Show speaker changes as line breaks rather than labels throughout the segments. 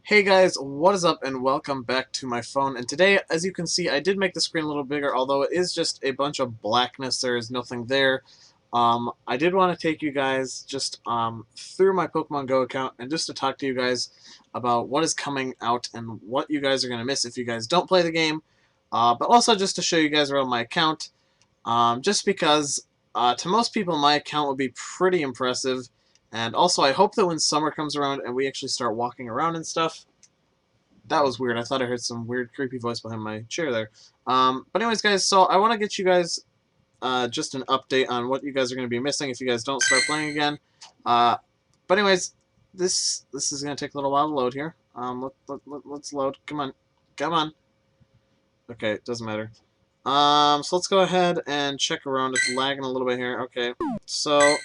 Hey guys, what is up and welcome back to my phone. And today, as you can see, I did make the screen a little bigger, although it is just a bunch of blackness. There is nothing there. I did want to take you guys just through my Pokemon Go account and just to talk to you guys about what is coming out and what you guys are going to miss if you guys don't play the game. But also just to show you guys around my account, just because to most people my account would be pretty impressive. And also, I hope that when summer comes around and we actually start walking around and stuff, that was weird. I thought I heard some weird, creepy voice behind my chair there. But anyways, guys, so I want to get you guys just an update on what you guys are going to be missing if you guys don't start playing again. But anyways, this is going to take a little while to load here. Let's load. Come on. Come on. Okay, it doesn't matter. So let's go ahead and check around. It's lagging a little bit here. Okay, so...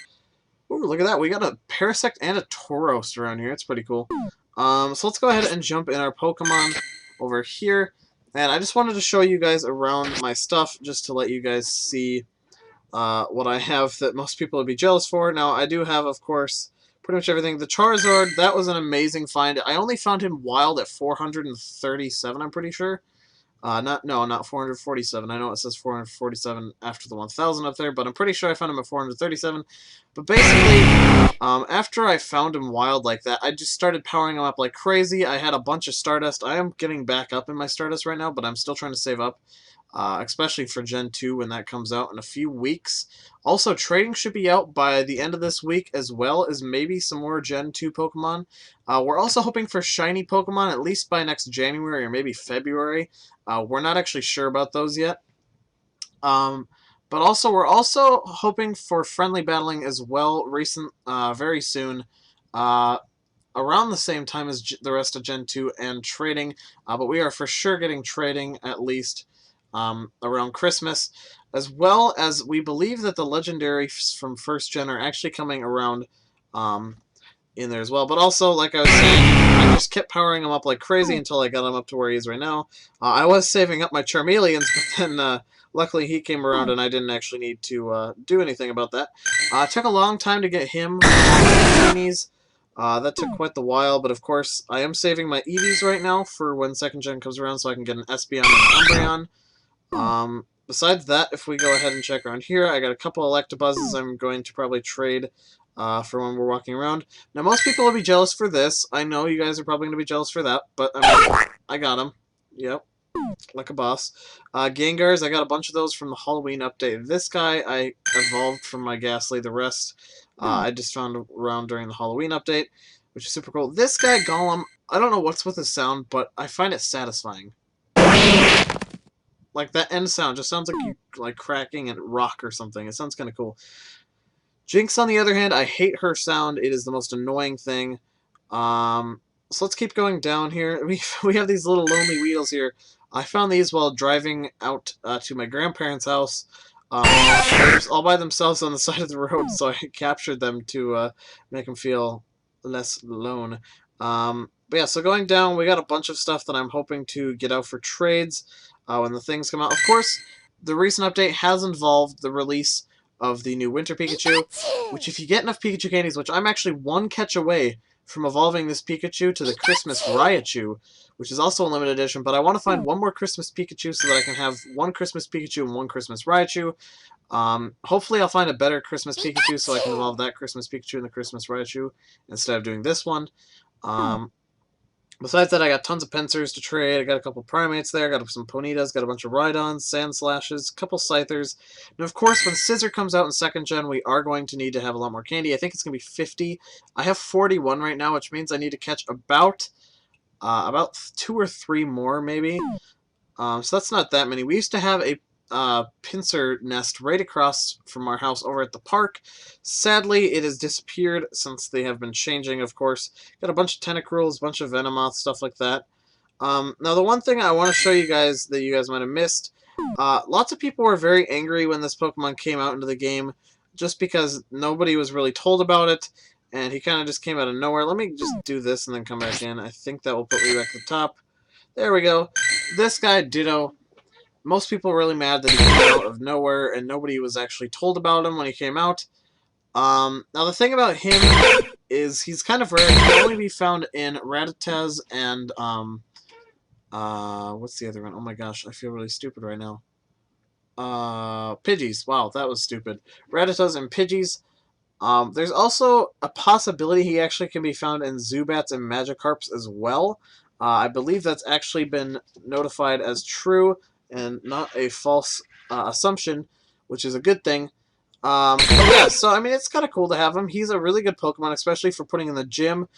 Ooh, look at that. We got a Parasect and a Tauros around here. It's pretty cool. So let's go ahead and jump in our Pokemon over here. And I just wanted to show you guys around my stuff just to let you guys see what I have that most people would be jealous for. Now, I do have, of course, pretty much everything. The Charizard, that was an amazing find. I only found him wild at 437, I'm pretty sure. Not 447. I know it says 447 after the 1000 up there, but I'm pretty sure I found him at 437. But basically, after I found him wild like that, I just started powering him up like crazy. I had a bunch of Stardust. I am getting back up in my Stardust right now, but I'm still trying to save up, especially for Gen 2 when that comes out in a few weeks. Also, trading should be out by the end of this week, as well as maybe some more Gen 2 Pokemon. We're also hoping for shiny Pokemon at least by next January or maybe February. We're not actually sure about those yet. But also, we're also hoping for friendly battling as well, very soon, around the same time as the rest of Gen 2 and trading. But we are for sure getting trading at least around Christmas, as well as we believe that the legendaries from first gen are actually coming around in there as well. But also, like I was saying, I just kept powering him up like crazy until I got him up to where he is right now. I was saving up my Charmeleons, but then luckily he came around and I didn't actually need to do anything about that. It took a long time to get him Genies. That took quite the while, but of course I am saving my Eevees right now for when second gen comes around so I can get an Espeon and an Umbreon. Besides that, if we go ahead and check around here, I got a couple Electabuzzes I'm going to probably trade for when we're walking around. Now, most people will be jealous for this. I know you guys are probably going to be jealous for that, but I mean, I got them. Yep, like a boss. Gengars, I got a bunch of those from the Halloween update. This guy I evolved from my Ghastly. The rest I just found around during the Halloween update, which is super cool. This guy, Golem, I don't know what's with his sound, but I find it satisfying. Like, that end sound just sounds like you like cracking a rock or something. It sounds kind of cool. Jinx, on the other hand, I hate her sound. It is the most annoying thing. So let's keep going down here. We have these little lonely Weedles here. I found these while driving out to my grandparents' house. They're just all by themselves on the side of the road, so I captured them to make them feel less alone. But yeah, so going down, we got a bunch of stuff that I'm hoping to get out for trades when the things come out. Of course, the recent update has involved the release of the new Winter Pikachu, which if you get enough Pikachu candies, which I'm actually one catch away from evolving this Pikachu to the Christmas Raichu, which is also a limited edition, but I want to find one more Christmas Pikachu so that I can have one Christmas Pikachu and one Christmas Raichu. Hopefully I'll find a better Christmas Pikachu so I can evolve that Christmas Pikachu and the Christmas Raichu instead of doing this one. Besides that, I got tons of Pinsers to trade. I got a couple Primates there. I got some Ponytas. Got a bunch of Rhydons, Sand Slashes, a couple Scythers. And of course, when Scizor comes out in second gen, we are going to need to have a lot more candy. I think it's going to be 50. I have 41 right now, which means I need to catch about 2 or 3 more, maybe. So that's not that many. We used to have a pincer nest right across from our house over at the park. Sadly, it has disappeared since they have been changing, of course. Got a bunch of Tentacruels, a bunch of Venomoth, stuff like that. Now, the one thing I want to show you guys that you guys might have missed, lots of people were very angry when this Pokemon came out into the game, just because nobody was really told about it, and he kind of just came out of nowhere. Let me just do this and then come back in. I think that will put me back at the top. There we go. This guy, Ditto. Most people were really mad that he came out of nowhere and nobody was actually told about him when he came out. Now the thing about him is he's kind of rare. He can only be found in Rattatas and what's the other one? Oh my gosh, I feel really stupid right now. Pidgeys. Wow, that was stupid. Rattatas and Pidgeys. There's also a possibility he actually can be found in Zubats and Magikarps as well. I believe that's actually been notified as true and not a false assumption, which is a good thing. But yeah, so I mean, it's kind of cool to have him. He's a really good Pokemon, especially for putting in the gym.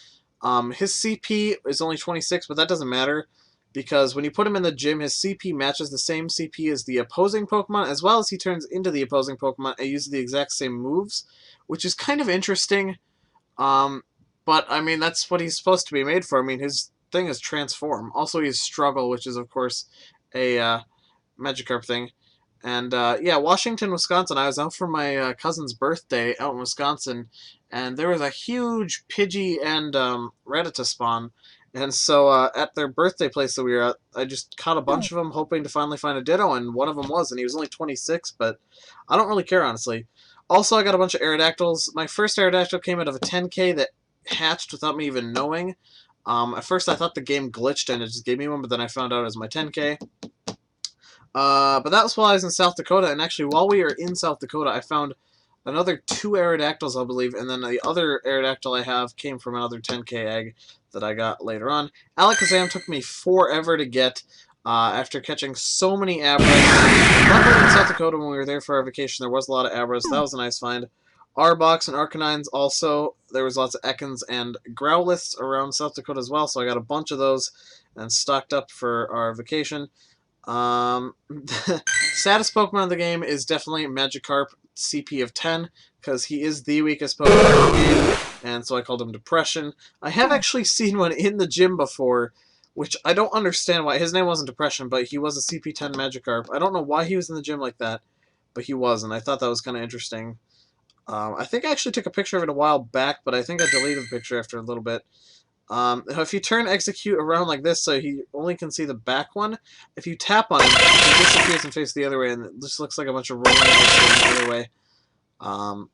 His CP is only 26, but that doesn't matter because when you put him in the gym, his CP matches the same CP as the opposing Pokemon, as well as he turns into the opposing Pokemon and uses the exact same moves, which is kind of interesting. Um, but I mean, that's what he's supposed to be made for. I mean, his thing is transform. Also, he has struggle, which is of course a Magikarp thing. And yeah, Washington, Wisconsin. I was out for my cousin's birthday out in Wisconsin, and there was a huge Pidgey and Rattata spawn. And so at their birthday place that we were at, I just caught a bunch of them, hoping to finally find a Ditto, and one of them was, and he was only 26, but I don't really care, honestly. Also, I got a bunch of Aerodactyls. My first Aerodactyl came out of a 10K that hatched without me even knowing. At first, I thought the game glitched and it just gave me one, but then I found out it was my 10K. But that was while I was in South Dakota, and actually while we were in South Dakota, I found another 2 Aerodactyls, I believe, and then the other Aerodactyl I have came from another 10K egg that I got later on. Alakazam took me forever to get after catching so many Abras. Luckily in South Dakota when we were there for our vacation, there was a lot of Abras. That was a nice find. Arbok and Arcanines also. There was lots of Ekans and Growliths around South Dakota as well, so I got a bunch of those and stocked up for our vacation. Saddest Pokemon in the game is definitely Magikarp, CP of 10, because he is the weakest Pokemon in the game, and so I called him Depression. I have actually seen one in the gym before, which I don't understand why. His name wasn't Depression, but he was a CP 10 Magikarp. I don't know why he was in the gym like that, but he was, and I thought that was kind of interesting. I think I actually took a picture of it a while back, but I think I deleted the picture after a little bit. If you turn Execute around like this so he only can see the back one, if you tap on him, he disappears and faces the other way, and it just looks like a bunch of rolling the other way.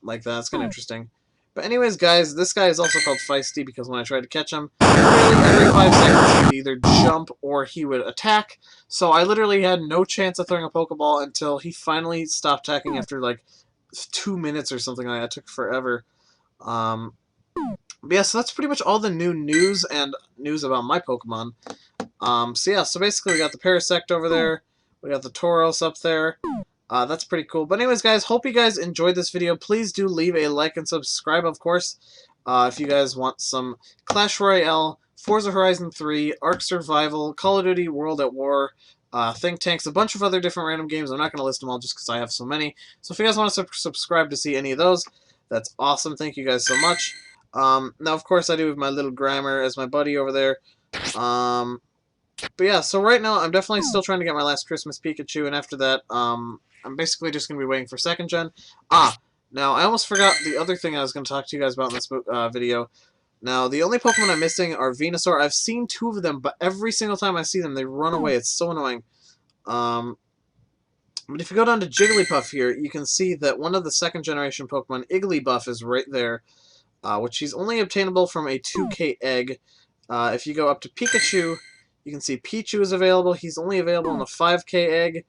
Like that. It's kind of interesting. But anyways, guys, this guy is also called Feisty because when I tried to catch him, literally every 5 seconds he would either jump or he would attack. So I literally had no chance of throwing a Pokeball until he finally stopped attacking after like 2 minutes or something like that. It took forever. But yeah, so that's pretty much all the new news and news about my Pokemon. So yeah, so basically we got the Parasect over there. We got the Tauros up there. That's pretty cool. But anyways, guys, hope you guys enjoyed this video. Please do leave a like and subscribe, of course, if you guys want some Clash Royale, Forza Horizon 3, Ark Survival, Call of Duty World at War, Think Tanks, a bunch of other different random games. I'm not going to list them all just because I have so many. So if you guys want to subscribe to see any of those, that's awesome. Thank you guys so much. Now, of course, I do have my little Grammar as my buddy over there. But yeah, so right now, I'm definitely still trying to get my last Christmas Pikachu, and after that, I'm basically just going to be waiting for 2nd gen. Now, I almost forgot the other thing I was going to talk to you guys about in this video. Now, the only Pokemon I'm missing are Venusaur. I've seen 2 of them, but every single time I see them, they run away. It's so annoying. But if you go down to Jigglypuff here, you can see that one of the 2nd generation Pokemon, Igglybuff, is right there. Which is only obtainable from a 2K egg. If you go up to Pikachu, you can see Pichu is available. He's only available in a 5K egg.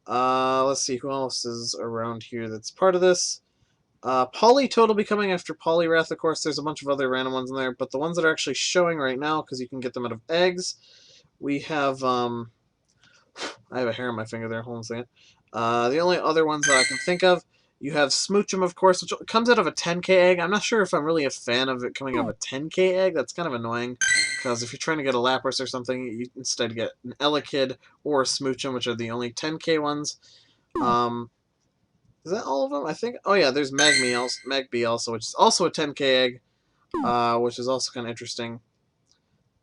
Let's see, who else is around here that's part of this? Politoed will be coming after Poliwrath, of course. There's a bunch of other random ones in there, but the ones that are actually showing right now, because you can get them out of eggs, we have, I have a hair on my finger there, hold on a second. The only other ones that I can think of, you have Smoochum, of course, which comes out of a 10K egg. I'm not sure if I'm really a fan of it coming out of a 10K egg. That's kind of annoying, because if you're trying to get a Lapras or something, you instead get an Elekid or a Smoochum, which are the only 10K ones. Is that all of them? I think. Oh yeah, there's Magby also, which is also a 10K egg, which is also kind of interesting.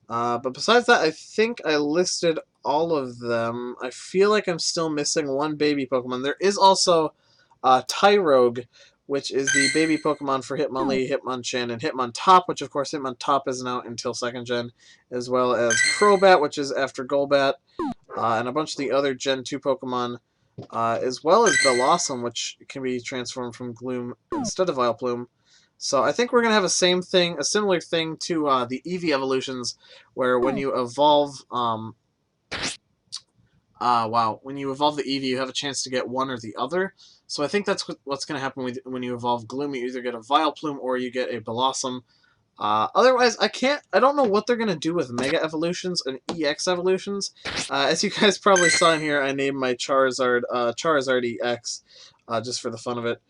But besides that, I think I listed all of them. I feel like I'm still missing one baby Pokemon. There is also Tyrogue, which is the baby Pokemon for Hitmonlee, Hitmonchan, and Hitmontop, which of course Hitmontop isn't out until 2nd gen, as well as Crobat, which is after Golbat, and a bunch of the other Gen 2 Pokemon, as well as Bellossom, which can be transformed from Gloom instead of Vileplume. So I think we're gonna have a similar thing to the Eevee evolutions, where when you evolve, wow, when you evolve the Eevee, you have a chance to get one or the other. So I think that's what's gonna happen when you evolve Gloom. You either get a Vileplume or you get a Blossom. Otherwise, I don't know what they're gonna do with Mega Evolutions and EX Evolutions. As you guys probably saw in here, I named my Charizard Charizard EX, just for the fun of it.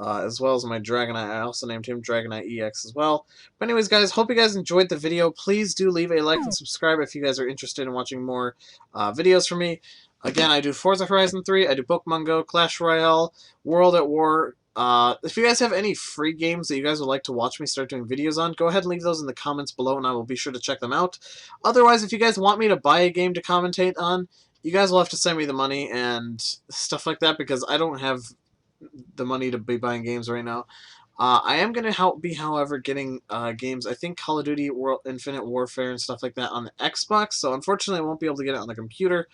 As well as my Dragonite. I also named him Dragonite EX as well. But anyways, guys, hope you guys enjoyed the video. Please do leave a like and subscribe if you guys are interested in watching more videos from me. Again, I do Forza Horizon 3, I do Pokemon Go, Clash Royale, World at War. If you guys have any free games that you guys would like to watch me start doing videos on, go ahead and leave those in the comments below, and I will be sure to check them out. Otherwise, if you guys want me to buy a game to commentate on, you guys will have to send me the money and stuff like that, because I don't have the money to be buying games right now. I am going to be, however, getting games, I think Call of Duty World Infinite Warfare and stuff like that on the Xbox, so unfortunately I won't be able to get it on the computer,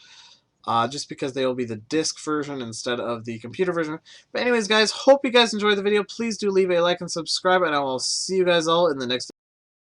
just because they will be the disc version instead of the computer version. But anyways, guys, hope you guys enjoyed the video. Please do leave a like and subscribe, and I will see you guys all in the next video.